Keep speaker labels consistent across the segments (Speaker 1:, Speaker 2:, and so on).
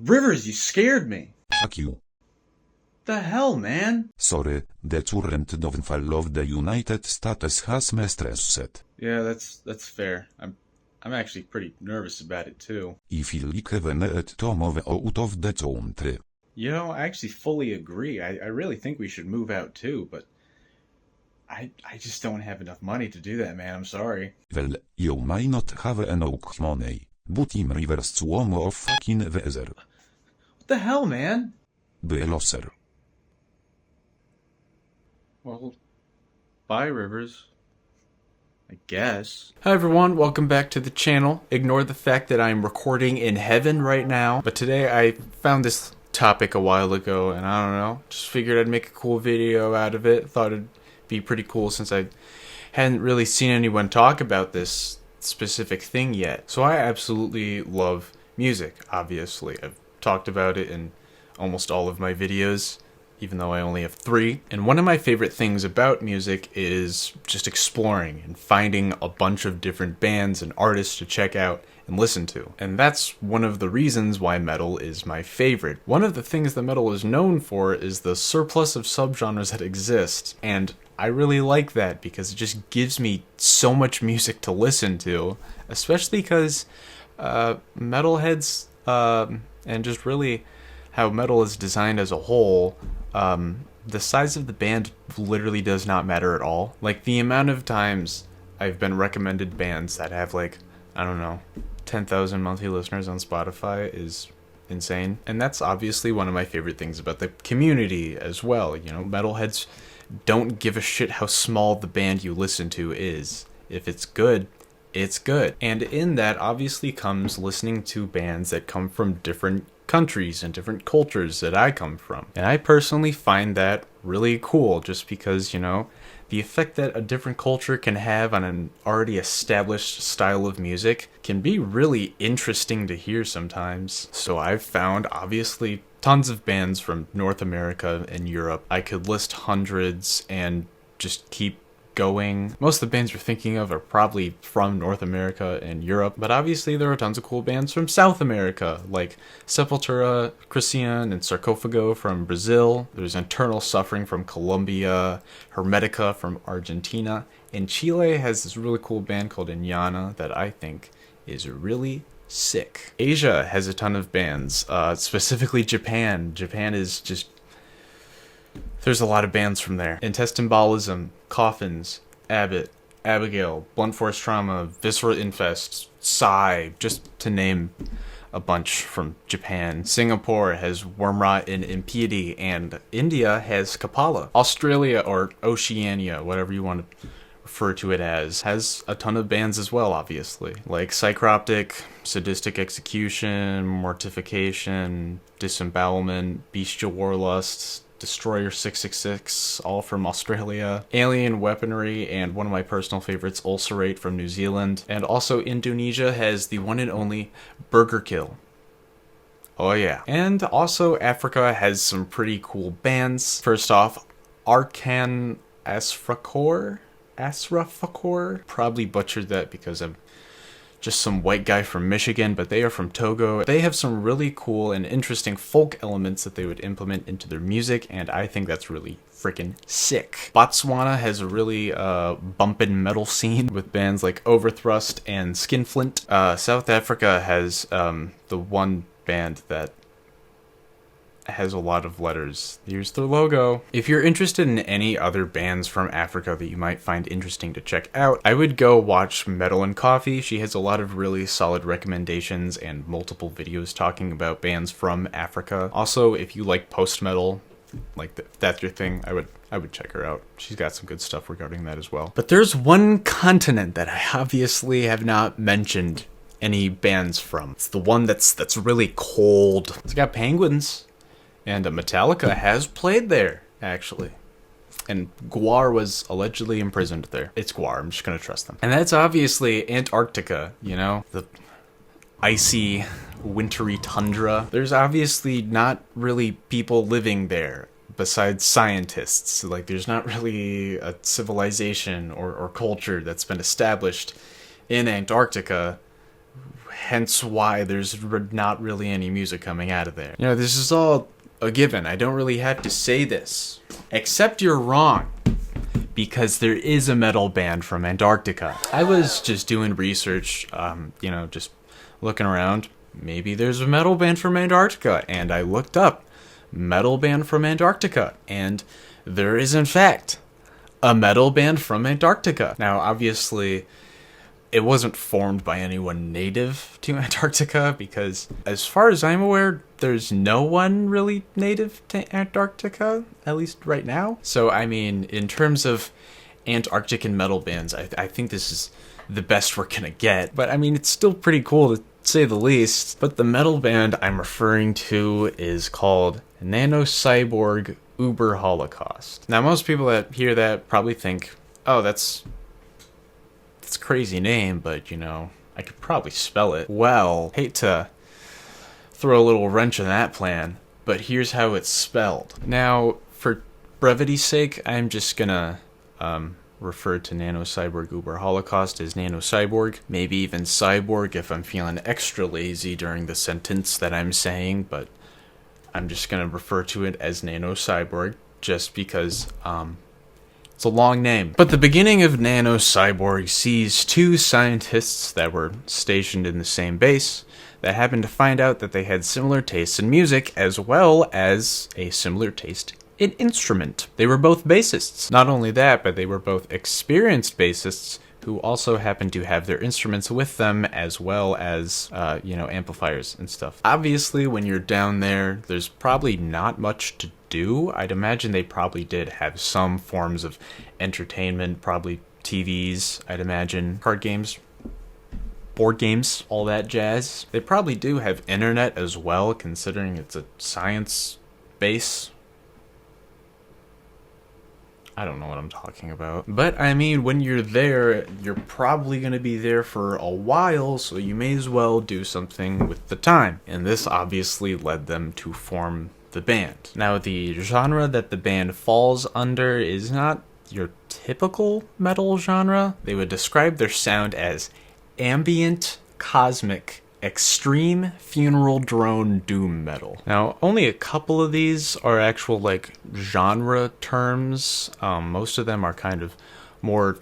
Speaker 1: Rivers, you scared me.
Speaker 2: Fuck you.
Speaker 1: The hell, man?
Speaker 2: Sorry, the current downfall of the United States has me stressed.
Speaker 1: Yeah, that's fair. I'm actually pretty nervous about it too.
Speaker 2: I feel like we need to move out of the country.
Speaker 1: You know, I actually fully agree. I really think we should move out too, but I just don't have enough money to do that, man. I'm sorry.
Speaker 2: Well, you may not have enough money, but I'm Rivers swarm of fucking weather.
Speaker 1: What the hell, man?
Speaker 2: Be loser.
Speaker 1: Well, bye, Rivers. I guess. Hi everyone, welcome back to the channel. Ignore the fact that I'm recording in heaven right now, but today I found this topic a while ago and I don't know, just figured I'd make a cool video out of it. Thought it'd be pretty cool since I hadn't really seen anyone talk about this specific thing yet. So I absolutely love music, obviously. I've talked about it in almost all of my videos, even though I only have 3. And one of my favorite things about music is just exploring and finding a bunch of different bands and artists to check out and listen to. And that's one of the reasons why metal is my favorite. One of the things that metal is known for is the surplus of subgenres that exist. And I really like that because it just gives me so much music to listen to, especially because metalheads and just really how metal is designed as a whole, the size of the band literally does not matter at all. Like, the amount of times I've been recommended bands that have, like, I don't know, 10,000 monthly listeners on Spotify is insane. And that's obviously one of my favorite things about the community as well. You know, metalheads don't give a shit how small the band you listen to is. If it's good, it's good. And in that obviously comes listening to bands that come from different countries and different cultures that I come from. And I personally find that really cool just because, you know, the effect that a different culture can have on an already established style of music can be really interesting to hear sometimes. So I've found, obviously, tons of bands from North America and Europe. I could list hundreds and just keep going. Most of the bands you're thinking of are probably from North America and Europe, but obviously there are tons of cool bands from South America, like Sepultura, Christian, and Sarcófago from Brazil. There's Internal Suffering from Colombia, Hermetica from Argentina, and Chile has this really cool band called Iñana that I think is really sick. Asia has a ton of bands, specifically Japan. Japan is just... there's a lot of bands from there. Intestimalism, Coffins, Abbott, Abigail, Blunt Force Trauma, Viscera Infest, Psy, just to name a bunch from Japan. Singapore has Wormrot and Impiety, and India has Kapala. Australia, or Oceania, whatever you want to refer to it as, has a ton of bands as well, obviously. Like Psychroptic, Sadistic Execution, Mortification, Disembowelment, Bestial Warlust, Destroyer 666, all from Australia, Alien Weaponry, and one of my personal favorites, Ulcerate from New Zealand. And also Indonesia has the one and only Burger Kill. Oh yeah. And also Africa has some pretty cool bands. First off, Arkan Asrafakor? Probably butchered that because I'm just some white guy from Michigan, but they are from Togo. They have some really cool and interesting folk elements that they would implement into their music, and I think that's really freaking sick. Botswana has a really bumpin' metal scene with bands like Overthrust and Skinflint. South Africa has the one band that has a lot of letters. Here's their logo. If you're interested in any other bands from Africa that you might find interesting to check out, I would go watch Metal and Coffee. She has a lot of really solid recommendations and multiple videos talking about bands from Africa. Also, if you like post-metal, like that's your thing, I would check her out. She's got some good stuff regarding that as well. But there's one continent that I obviously have not mentioned any bands from. It's the one that's really cold. It's got penguins. And Metallica has played there, actually. And Gwar was allegedly imprisoned there. It's Gwar, I'm just gonna trust them. And that's obviously Antarctica, you know? The icy, wintry tundra. There's obviously not really people living there besides scientists. Like, there's not really a civilization or culture that's been established in Antarctica hence why there's not really any music coming out of there. You know, this is all a given. I don't really have to say this. Except you're wrong. Because there is a metal band from Antarctica. I was just doing research, you know, just looking around. Maybe there's a metal band from Antarctica. And I looked up metal band from Antarctica. And there is, in fact, a metal band from Antarctica. Now, obviously, it wasn't formed by anyone native to Antarctica because, as far as I'm aware, there's no one really native to Antarctica, at least right now. So, I mean, in terms of Antarctic and metal bands, I think this is the best we're gonna get. But, I mean, it's still pretty cool to say the least. But the metal band I'm referring to is called Nano, Cyborg, Uber Holocaust. Now, most people that hear that probably think, oh, that's a crazy name, but, you know, I could probably spell it. Well, hate to throw a little wrench in that plan, but here's how it's spelled. Now, for brevity's sake, I'm just gonna refer to Nano, Cyborg, Uber Holocaust as Nano Cyborg. Maybe even Cyborg if I'm feeling extra lazy during the sentence that I'm saying, but I'm just gonna refer to it as Nano Cyborg just because, it's a long name. But the beginning of Nano Cyborg sees two scientists that were stationed in the same base that happened to find out that they had similar tastes in music as well as a similar taste in instrument. They were both bassists. Not only that, but they were both experienced bassists who also happened to have their instruments with them as well as, you know, amplifiers and stuff. Obviously, when you're down there, there's probably not much to do. I'd imagine they probably did have some forms of entertainment, probably TVs, I'd imagine, card games, board games, all that jazz. They probably do have internet as well, considering it's a science base. I don't know what I'm talking about. But, I mean, when you're there, you're probably going to be there for a while, so you may as well do something with the time. And this obviously led them to form the band. Now, the genre that the band falls under is not your typical metal genre. They would describe their sound as ambient, cosmic, extreme funeral drone doom metal. Now, only a couple of these are actual, like, genre terms. Most of them are kind of more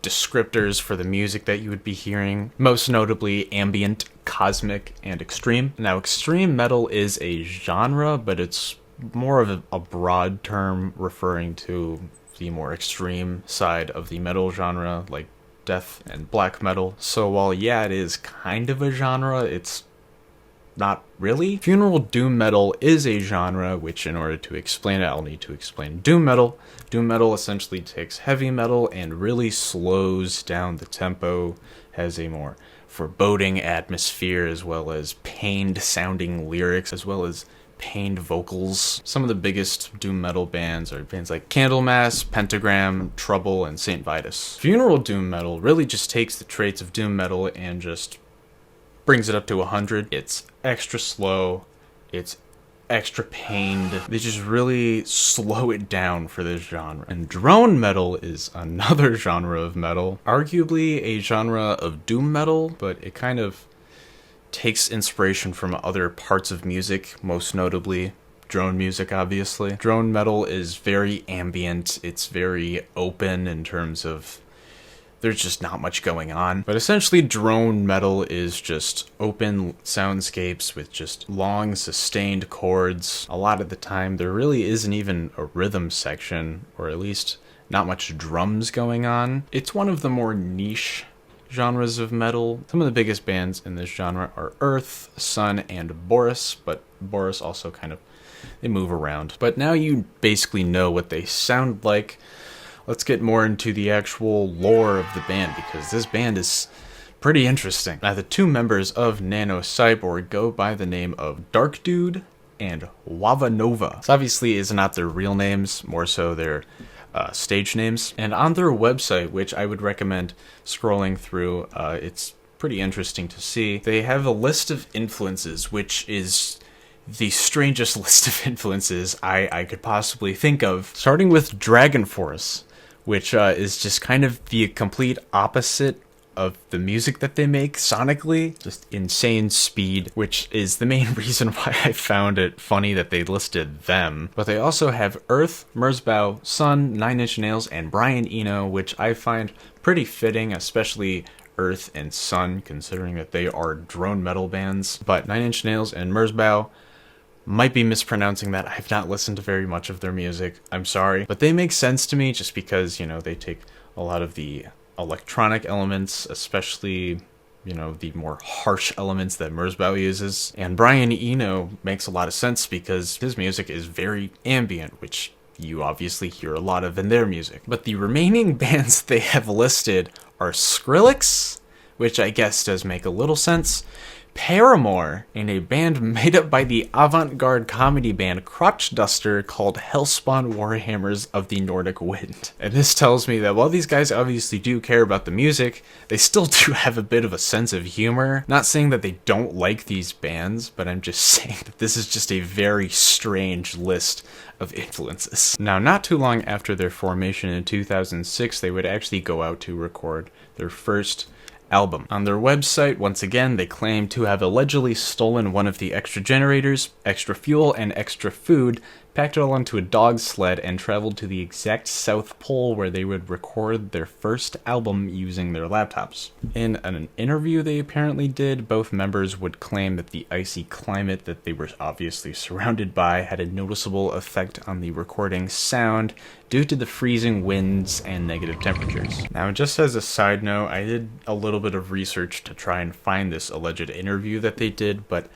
Speaker 1: descriptors for the music that you would be hearing. Most notably, ambient, cosmic, and extreme. Now, extreme metal is a genre, but it's more of a broad term referring to the more extreme side of the metal genre, like death and black metal. So while, yeah, it is kind of a genre, it's not really. Funeral doom metal is a genre, which in order to explain it, I'll need to explain doom metal. Doom metal essentially takes heavy metal and really slows down the tempo, has a more foreboding atmosphere, as well as pained sounding lyrics, as well as pained vocals. Some of the biggest doom metal bands are bands like Candlemass, Pentagram, Trouble, and St. Vitus. Funeral doom metal really just takes the traits of doom metal and just brings it up to 100. It's extra slow, it's extra pained. They just really slow it down for this genre. And drone metal is another genre of metal, arguably a genre of doom metal, but it kind of takes inspiration from other parts of music, most notably drone music, obviously. Drone metal is very ambient, it's very open in terms of there's just not much going on. But essentially, drone metal is just open soundscapes with just long, sustained chords. A lot of the time, there really isn't even a rhythm section, or at least not much drums going on. It's one of the more niche genres of metal. Some of the biggest bands in this genre are Earth, Sun, and Boris, but Boris also kind of, they move around. But now you basically know what they sound like. Let's get more into the actual lore of the band, because this band is pretty interesting. Now, the two members of Nano Cyborg go by the name of Dark Dude and Wava Nova. This obviously is not their real names, more so their stage names. And on their website, which I would recommend scrolling through, it's pretty interesting to see. They have a list of influences, which is the strangest list of influences I could possibly think of. Starting with Dragon Force, which is just kind of the complete opposite of the music that they make sonically. Just insane speed, which is the main reason why I found it funny that they listed them. But they also have Earth, Merzbow, Sun, Nine Inch Nails, and Brian Eno, which I find pretty fitting, especially Earth and Sun, considering that they are drone metal bands. But Nine Inch Nails and Merzbow, might be mispronouncing that. I've not listened to very much of their music. I'm sorry. But they make sense to me just because, you know, they take a lot of the electronic elements, especially, you know, the more harsh elements that Merzbow uses. And Brian Eno makes a lot of sense because his music is very ambient, which you obviously hear a lot of in their music. But the remaining bands they have listed are Skrillex, which I guess does make a little sense, Paramore, and a band made up by the avant-garde comedy band Crotch Duster called Hellspawn Warhammers of the Nordic Wind. And this tells me that while these guys obviously do care about the music, they still do have a bit of a sense of humor. Not saying that they don't like these bands, but I'm just saying that this is just a very strange list of influences. Now, not too long after their formation in 2006, they would actually go out to record their first album. On their website, once again, they claim to have allegedly stolen one of the extra generators, extra fuel, and extra food, packed it all onto a dog sled, and traveled to the exact South Pole where they would record their first album using their laptops. In an interview they apparently did, both members would claim that the icy climate that they were obviously surrounded by had a noticeable effect on the recording sound due to the freezing winds and negative temperatures. Now, just as a side note, I did a little bit of research to try and find this alleged interview that they did, but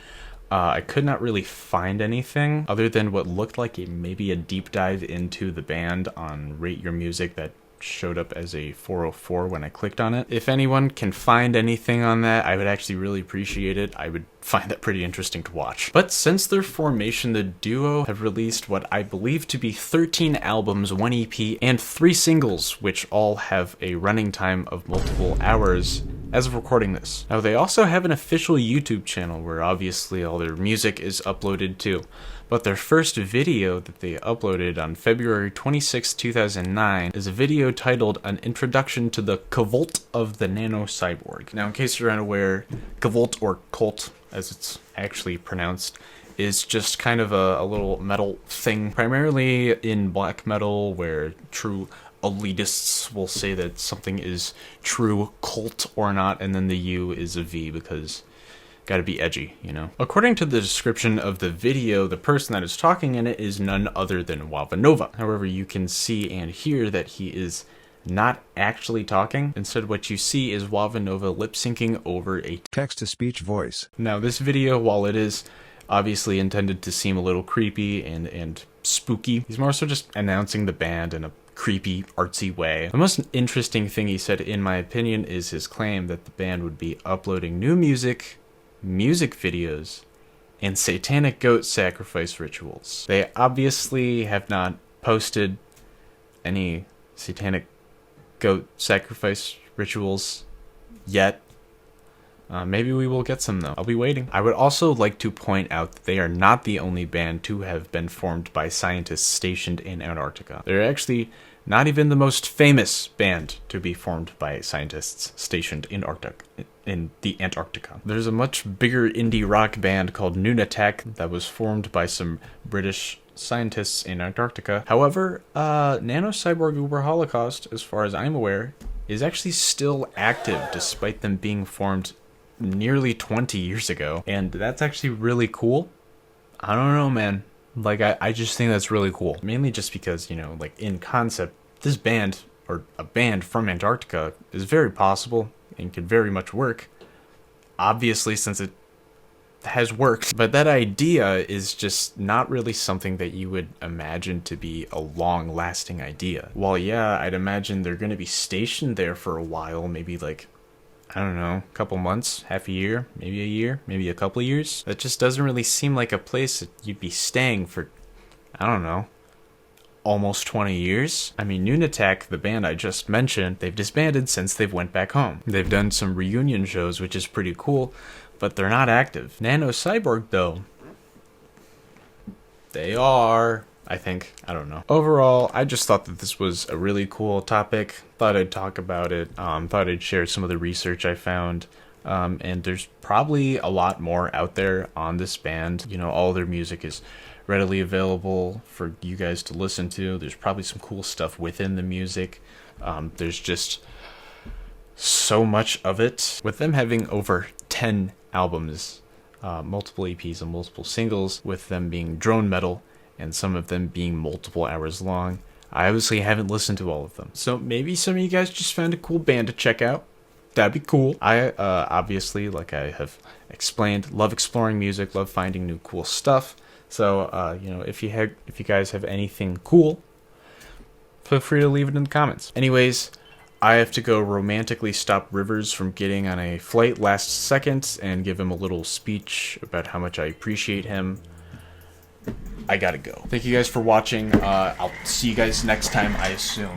Speaker 1: I could not really find anything other than what looked like maybe a deep dive into the band on Rate Your Music that showed up as a 404 when I clicked on it. If anyone can find anything on that, I would actually really appreciate it. I would find that pretty interesting to watch. But since their formation, the duo have released what I believe to be 13 albums, 1 EP, and 3 singles, which all have a running time of multiple hours as of recording this. Now, they also have an official YouTube channel where obviously all their music is uploaded to. But their first video that they uploaded on February 26, 2009 is a video titled An Introduction to the Cult of the Nano Cyborg. Now, in case you're unaware, cult, or cult as it's actually pronounced, is just kind of a little metal thing, primarily in black metal, where true elitists will say that something is true cult or not, and then the U is a V because gotta be edgy, you know? According to the description of the video, the person that is talking in it is none other than Wavanova. However, you can see and hear that he is not actually talking. Instead, what you see is Wavanova lip-syncing over a
Speaker 3: text-to-speech voice.
Speaker 1: Now, this video, while it is obviously intended to seem a little creepy and spooky, he's more so just announcing the band in a creepy, artsy way. The most interesting thing he said, in my opinion, is his claim that the band would be uploading new music videos, and satanic goat sacrifice rituals. They obviously have not posted any satanic goat sacrifice rituals yet. Maybe we will get some though. I'll be waiting. I would also like to point out that they are not the only band to have been formed by scientists stationed in Antarctica. They're actually not even the most famous band to be formed by scientists stationed in the Antarctica. There's a much bigger indie rock band called Nunatak that was formed by some British scientists in Antarctica. However, Nano Cyborg Uber Holocaust, as far as I'm aware, is actually still active despite them being formed nearly 20 years ago. And that's actually really cool. I don't know, man. Like, I just think that's really cool. Mainly just because, you know, like, in concept, this band, or a band from Antarctica, is very possible and could very much work. Obviously, since it has worked. But that idea is just not really something that you would imagine to be a long-lasting idea. While, yeah, I'd imagine they're going to be stationed there for a while, maybe like, I don't know, a couple months, half a year, maybe a couple of years. That just doesn't really seem like a place that you'd be staying for, I don't know, almost 20 years. I mean, Nunatak, the band I just mentioned, they've disbanded since they've went back home. They've done some reunion shows, which is pretty cool, but they're not active. Nano Cyborg, though, they are. I think. I don't know. Overall, I just thought that this was a really cool topic. Thought I'd talk about it. Thought I'd share some of the research I found. And there's probably a lot more out there on this band. You know, all their music is readily available for you guys to listen to. There's probably some cool stuff within the music. There's just so much of it. With them having over 10 albums, multiple EPs and multiple singles, with them being drone metal, and some of them being multiple hours long. I obviously haven't listened to all of them. So maybe some of you guys just found a cool band to check out. That'd be cool. I obviously, like I have explained, love exploring music, love finding new cool stuff. So, you know, if you guys have anything cool, feel free to leave it in the comments. Anyways, I have to go romantically stop Rivers from getting on a flight last second and give him a little speech about how much I appreciate him. I gotta go. Thank you guys for watching. I'll see you guys next time, I assume.